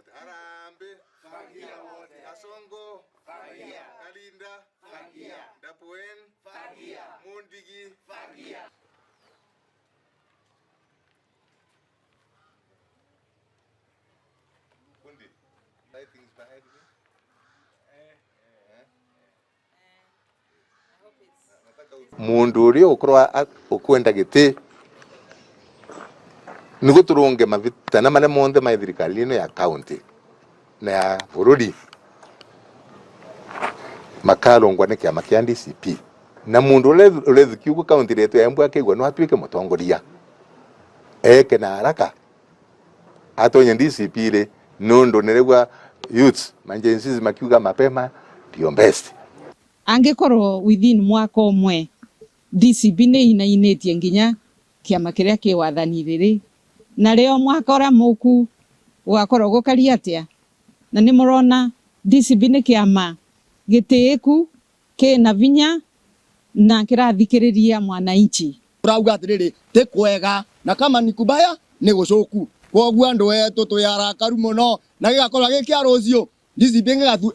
wote. Arambe fagia wote. Asongo fagia. Kalinda fagia. Dapoen fagia. Mondigi fagia. Kundi. Things behind me. Mundu uri ukorwa ukwenda giti nigo turunge mavita na male monde ma thirikari ino ya county na ya bururi makalongwa ni kiama kia DCP na mundu ule thikiugo county letu ya Embu akigwa no atuike mutongoria eke na haraka atonye DCP ile nondo neregwa youth manjensis makiuga mapema ndio best angikorwo within mwaka umwe DCP ni inainetie nginya kiama kiria ki wathani riri na leo mwaka ora muku wakorwo gukaria atia na ni murona DCP ni kiama gitiiku kina vinya na kirathikiriria mwananchi urauga atiriri ti kwega na kama ni kubaya ni gucoku kwoguo andu etu tuyarakaru muno na gigakorwo gikia rucio DCP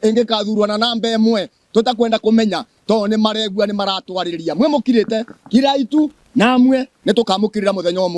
ingikathurwa na namba imwe tutakwenda kumenya to ni maregua ni maratwaririria mwe mukirite kiraitu namwe ni tukamukirira muthenya